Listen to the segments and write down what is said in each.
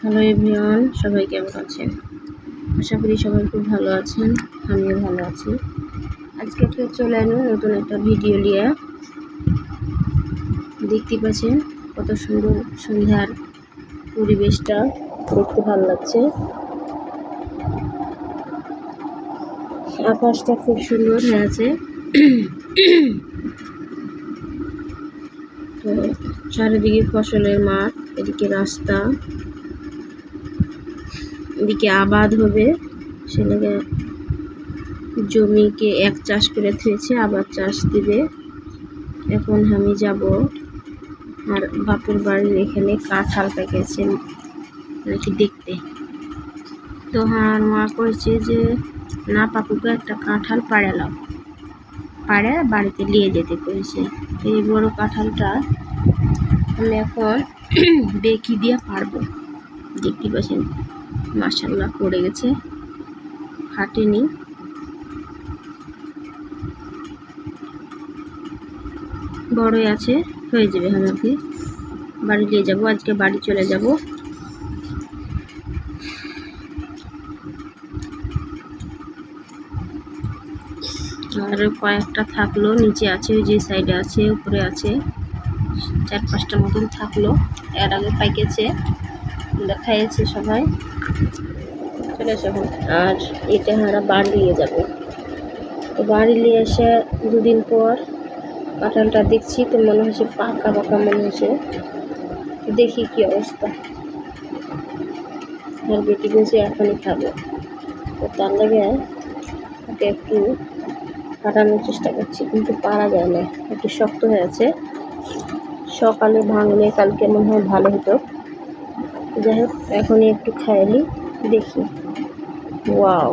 Hello everyone, সবাই কেমন আছেন? আশা করি সবাই খুব ভালো আছেন। আমিও ভালো আছি। আজকে ফের চলে এলো নতুন একটা ভিডিও নিয়ে। দেখতে পাচ্ছেন কত সুন্দর সন্ধ্যার পরিবেশটা, দেখতে ভালো লাগছে। আকাশটা খুব সুন্দর হয়ে আছে। তো চারিদিকে ফসলের মাঠ, এদিকে রাস্তা, এদিকে আবাদ হবে, সেদিকে জমিকে এক চাষ করে থুয়েছে, আবার চাষ দিবে। এখন আমি যাব আর বাপের বাড়ির এখানে কাঁঠাল পেকেছে নাকি দেখতে। তো আমার মা কয়েছে যে না পাকুকে একটা কাঁঠাল পাড়ালাম, পাড়ে বাড়িতে নিয়ে যেতে করেছে। এই বড় কাঁঠালটা আমি এখন বেকি দিয়ে পারবো। দেখতে পাচ্ছেন মাশাআল্লাহ পড়ে গেছে, ফাটেনি। বড়ই আছে, হয়ে যাবে। আমাকে বাড়ি নিয়ে যাব, আজকে বাড়ি চলে যাব। আর কয়েকটা থাকলো, নিচে আছে, ওই যে সাইডে আছে, উপরে আছে, 4-5টা মতন থাকলো। এর আগে পাইকেছে, খাইয়েছে সবাই। চলে আসো এখন। আর এটা আমরা বাড়ি নিয়ে যাবো। তো বাড়ি নিয়ে এসে 2 দিন পর কাঁঠালটা দেখছি, তো মনে হচ্ছে পাকা পাকা মনে হচ্ছে। দেখি কি অবস্থা। আর বেটি বলছে এখনই খাবো, তো তার লাগে ওকে একটু কাটানোর চেষ্টা করছি, কিন্তু পারা যায় না, একটু শক্ত হয়ে আছে। সকালে ভাঙলে কালকে মনে হয় ভালো হতো। যাই হোক, এখনই একটু খাইলি, দেখি। ওয়াও,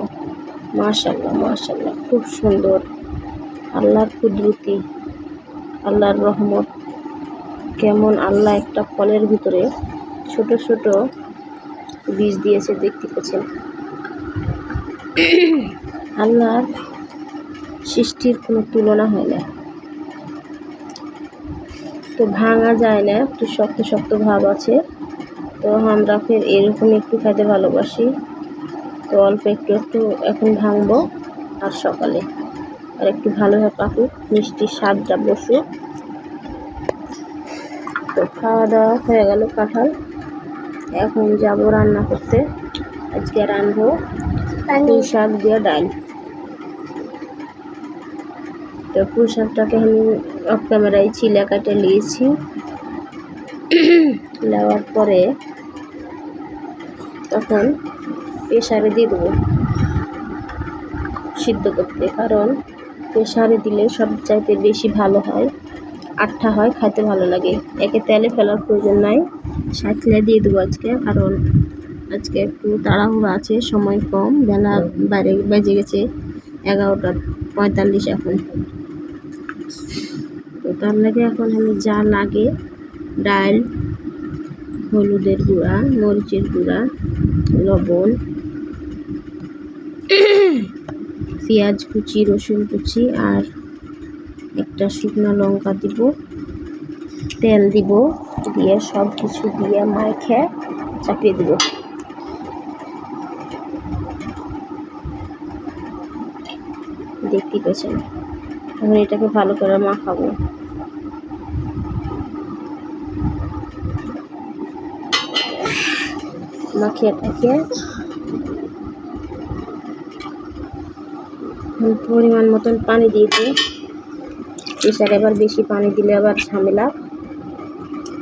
মাশাআল্লাহ মাশাআল্লাহ, খুব সুন্দর। আল্লাহর কুদরতি, আল্লাহর রহমত। কেমন আল্লাহ একটা ফলের ভিতরে ছোট ছোট বীজ দিয়েছে, দেখতে পাচ্ছেন। আল্লাহর সৃষ্টির কোনো তুলনা হয় না। তো ভাঙা যায় না, একটু শক্ত শক্ত ভাব আছে। তো আমরা ফের এরকম একটু খেতে ভালোবাসি, তো অল্প একটু একটু এখন ভাঙবো। আর সকালে আর একটু ভালোভাবে পাকুক, মিষ্টি স্বাদটা বসুক। তো খাওয়া দাওয়া হয়ে গেল কাঁঠাল। এখন যাব রান্না করতে। আজকে রানবো পুঁই শাক দিয়ে ডাল। তো পুঁই শাকটাকে আমি অফ ক্যামেরায় চিলা কাটে নিয়েছি। নেওয়ার পরে তখন প্রেসারে দিয়ে দেবো সিদ্ধ করতে, কারণ প্রেসারে দিলে সবচাইতে বেশি ভালো হয়, আঠা হয়, খেতে ভালো লাগে। একে তেলে ফেলার প্রয়োজন নাই, সাঁতলে দিয়ে দেবো আজকে, কারণ আজকে একটু তাড়াহুড়ো আছে, সময় কম, বেলা বাইরে বেজে গেছে 11:45 এখন। তো তার লাগে এখন আমি যা লাগে, ডাল, হলুদের গুঁড়া, মরিচের গুঁড়া, লবণ, পেঁয়াজ কুচি, রসুন কুচি, আর একটা শুকনো লঙ্কা দিব, তেল দিব, দিয়ে সব কিছু দিয়ে মাখে চাপিয়ে দেব। দেখতে পেয়েছেন, এখন এটাকে ভালো করে মাখাবো। মাখিয়ে টাখিয়ে পরিমাণ মতন পানি দিয়েছি। প্রেসারে আবার বেশি পানি দিলে আবার ঝামেলা,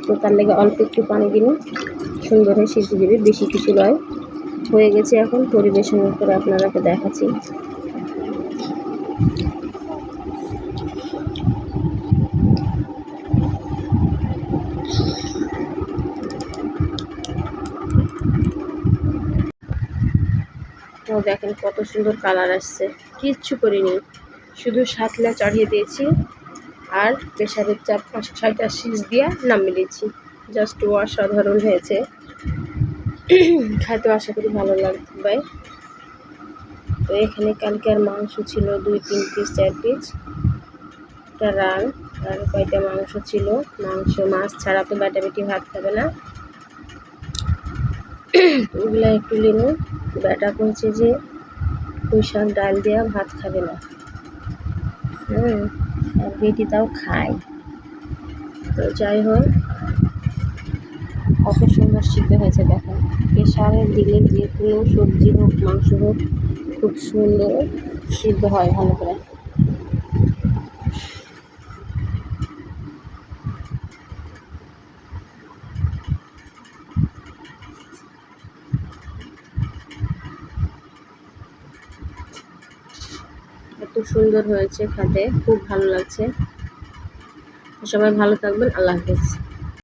তো তার লেগে অল্প একটু পানি দিলে সুন্দর হয়ে সিদ্ধ দেবে, বেশি কিছু নয়। হয়ে গেছে, এখন পরিবেশনের করে আপনারাকে দেখাচ্ছি। তো দেখেন কত সুন্দর কালার আসছে, কিচ্ছু করিনি, শুধু সাতলা চড়িয়ে দিয়েছি আর প্রেসারের 4-5-6টা সিজ দিয়ে নামিয়ে দিয়েছি। জাস্ট অসাধারণ হয়েছে, খাইতে আশা করি ভালো লাগবে। তো এখানে কালকের মাংস ছিল 2-3 পিস 4 পিস, একটা রান, আর কয়টা মাংস ছিল। মাংস মাছ ছাড়া তো বেটাবেটি ভাত খাবে না। এগুলো একটু লিনু বেটা কইছে যে পুঁই শাক ডাল দেওয়া ভাত খাবে না। আর বেটি তাও খায়। তো যাই হোক, কত সুন্দর সিদ্ধ হয়েছে দেখেন। প্রেশারে দিলে যে কোনো সবজি হোক মাংস হোক খুব সুন্দর সিদ্ধ হয় ভালো করে। এত সুন্দর হয়েছে খেতে, খুব ভালো লাগছে। সবাই ভালো থাকবেন, আল্লাহ হাফেজ।